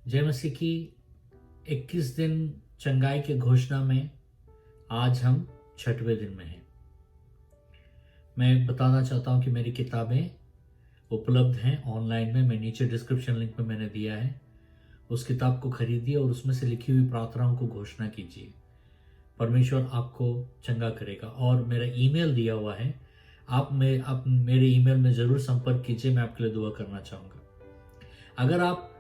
जय मसीह की 21 दिन चंगाई के घोषणा में आज हम 6वें दिन में हैं। मैं बताना चाहता हूं कि मेरी किताबें उपलब्ध हैं ऑनलाइन में। मैं नीचे डिस्क्रिप्शन लिंक में मैंने दिया है। उस किताब को खरीदिए और उसमें से लिखी हुई प्रार्थनाओं को घोषणा कीजिए। परमेश्वर आपको चंगा करेगा। और मेरा ईमेल दिया हुआ है, आप मेरे ईमेल में ज़रूर संपर्क कीजिए। मैं आपके लिए दुआ करना चाहूँगा। अगर आप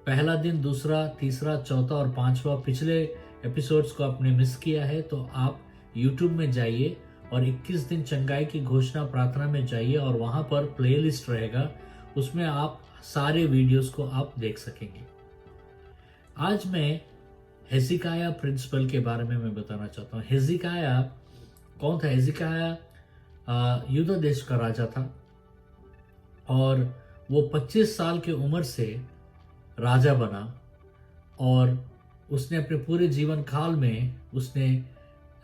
पहला दिन, दूसरा, तीसरा, चौथा और पांचवा पिछले एपिसोड्स को आपने मिस किया है तो आप YouTube में जाइए और 21 दिन चंगाई की घोषणा प्रार्थना में जाइए और वहां पर प्लेलिस्ट रहेगा, उसमें आप सारे वीडियोस को आप देख सकेंगे। आज मैं हेजिकाया प्रिंसिपल के बारे में मैं बताना चाहता हूँ। हेजिकाया कौन था? हेजिकाया यूदा देश का राजा था और वो 25 साल की उम्र से राजा बना और उसने अपने पूरे जीवन काल में उसने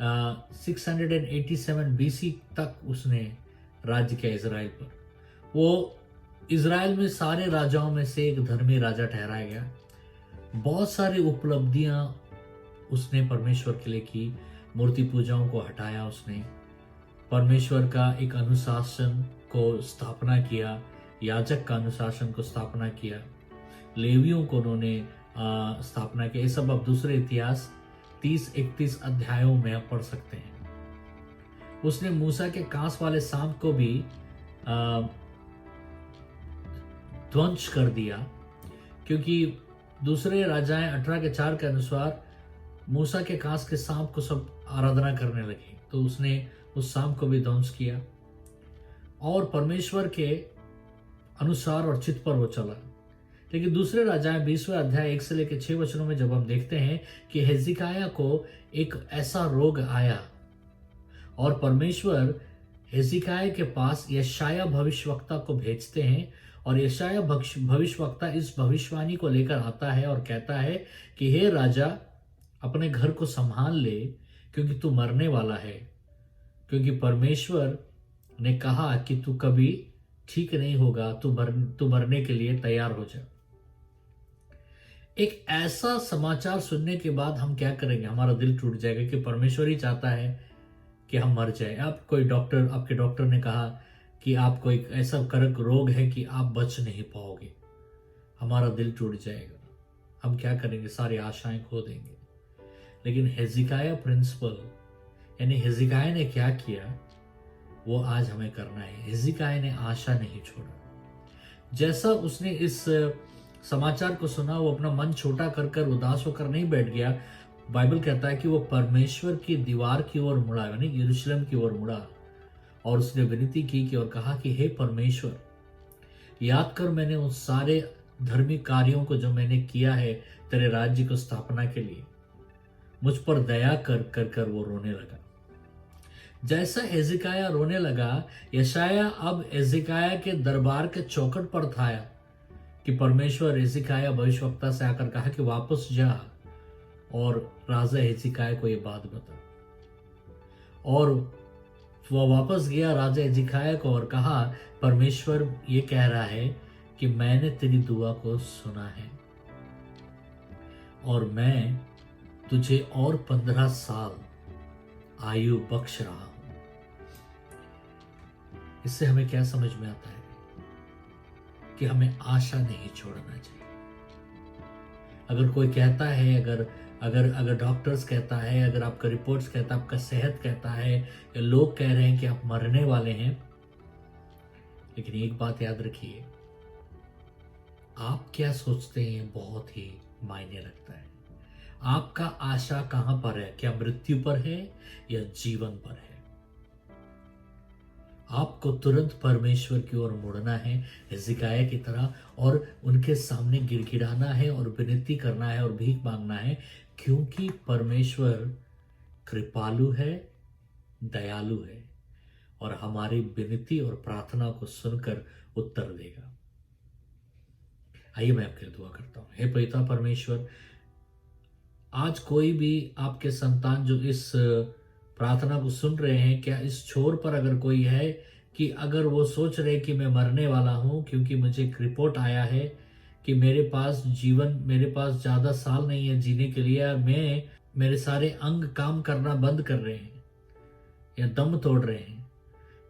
687 BC तक उसने राज्य किया इज़राइल पर। वो इज़राइल में सारे राजाओं में से एक धर्मी राजा ठहराया गया। बहुत सारी उपलब्धियां उसने परमेश्वर के लिए की। मूर्ति पूजाओं को हटाया उसने, परमेश्वर का एक अनुशासन को स्थापना किया, याजक का अनुशासन को स्थापना किया, लेवियों को उन्होंने स्थापना की। ये सब आप दूसरे इतिहास 30-31 अध्यायों में आप पढ़ सकते हैं। उसने मूसा के कांस वाले सांप को भी ध्वंस कर दिया, क्योंकि दूसरे राजाएं 18:4 के अनुसार मूसा के कांस के सांप को सब आराधना करने लगे, तो उसने उस सांप को भी ध्वंस किया और परमेश्वर के अनुसार और चित्त पर वो चला। लेकिन दूसरे राजाएं 20वें अध्याय 1 से लेकर 6 वचनों में जब हम देखते हैं कि हेजिकाया को एक ऐसा रोग आया और परमेश्वर हेजिकाया के पास यशाया भविष्यवक्ता को भेजते हैं और यशाया भविष्यवक्ता इस भविष्यवाणी को लेकर आता है और कहता है कि हे राजा, अपने घर को संभाल ले, क्योंकि तू मरने वाला है, क्योंकि परमेश्वर ने कहा कि तू कभी ठीक नहीं होगा, तू मरने के लिए तैयार हो जा। एक ऐसा समाचार सुनने के बाद हम क्या करेंगे? हमारा दिल टूट जाएगा कि परमेश्वर ही चाहता है कि हम मर जाए। आपके डॉक्टर ने कहा कि आपको एक ऐसा करक रोग है कि आप बच नहीं पाओगे। हमारा दिल टूट जाएगा। हम क्या करेंगे? सारी आशाएं खो देंगे। लेकिन हेजिकाया प्रिंसिपल यानी हेजिकाया ने क्या किया, वो आज हमें करना है। हेजिकाया ने आशा नहीं छोड़ा। जैसा उसने इस समाचार को सुना, वो अपना मन छोटा कर उदास होकर नहीं बैठ गया। बाइबल कहता है कि वो परमेश्वर की दीवार की ओर मुड़ा, यानी यरूशलेम की ओर मुड़ा और उसने विनती की और कहा कि हे परमेश्वर, याद कर मैंने उस सारे धार्मिक कार्यों को जो मैंने किया है तेरे राज्य को स्थापना के लिए। मुझ पर दया कर वो रोने लगा। जैसा हेजिकाया रोने लगा, यशाया अब हेजिकाया के दरबार के चौखट पर था कि परमेश्वर हेजिकाया भविष्यवक्ता से आकर कहा कि वापस जा और राजा हेजिकाया को ये बात बता। और वह वापस गया राजा हेजिकाया को और कहा, परमेश्वर ये कह रहा है कि मैंने तेरी दुआ को सुना है और मैं तुझे और 15 साल आयु बख्श रहा हूं। इससे हमें क्या समझ में आता है कि हमें आशा नहीं छोड़ना चाहिए। अगर कोई कहता है, अगर डॉक्टर्स कहता है, अगर आपका रिपोर्ट्स कहता है, आपका सेहत कहता है, या लोग कह रहे हैं कि आप मरने वाले हैं, लेकिन एक बात याद रखिए, आप क्या सोचते हैं बहुत ही मायने रखता है। आपका आशा कहां पर है? क्या मृत्यु पर है या जीवन पर है? आपको तुरंत परमेश्वर की ओर मुड़ना है हिजकिय्याह की तरह और उनके सामने गिड़गिड़ाना है और विनती करना है और भीख मांगना है, क्योंकि परमेश्वर कृपालु है, दयालु है और हमारी विनती और प्रार्थना को सुनकर उत्तर देगा। आइए मैं आपके लिए दुआ करता हूं। हे पिता परमेश्वर, आज कोई भी आपके संतान जो इस प्रार्थना को सुन रहे हैं, क्या इस छोर पर अगर कोई है कि अगर वो सोच रहे कि मैं मरने वाला हूं क्योंकि मुझे एक रिपोर्ट आया है कि मेरे पास ज़्यादा साल नहीं है जीने के लिए, और मेरे सारे अंग काम करना बंद कर रहे हैं या दम तोड़ रहे हैं।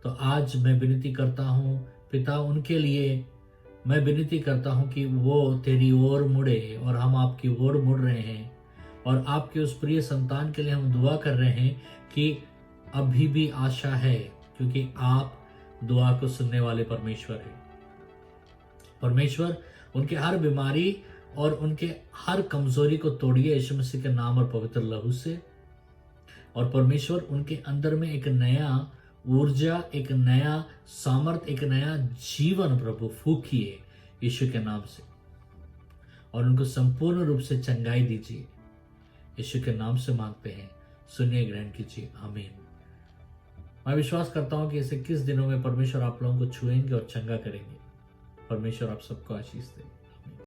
तो आज मैं विनती करता हूँ पिता, उनके लिए मैं विनती करता हूँ कि वो तेरी ओर मुड़े, और हम आपकी ओर मुड़ रहे हैं। और आपके उस प्रिय संतान के लिए हम दुआ कर रहे हैं कि अभी भी आशा है, क्योंकि आप दुआ को सुनने वाले परमेश्वर हैं। परमेश्वर उनके हर बीमारी और उनके हर कमजोरी को तोड़िए यीशु मसीह के नाम और पवित्र लहू से। और परमेश्वर उनके अंदर में एक नया ऊर्जा, एक नया सामर्थ, एक नया जीवन प्रभु फूकिए यीशु के नाम से, और उनको संपूर्ण रूप से चंगाई दीजिए। यीशु के नाम से मांगते हैं, सुनिए, ग्रहण कीजिए, आमीन। मैं विश्वास करता हूं कि इसे किस दिनों में परमेश्वर आप लोगों को छुएंगे और चंगा करेंगे। परमेश्वर आप सबको आशीष दे।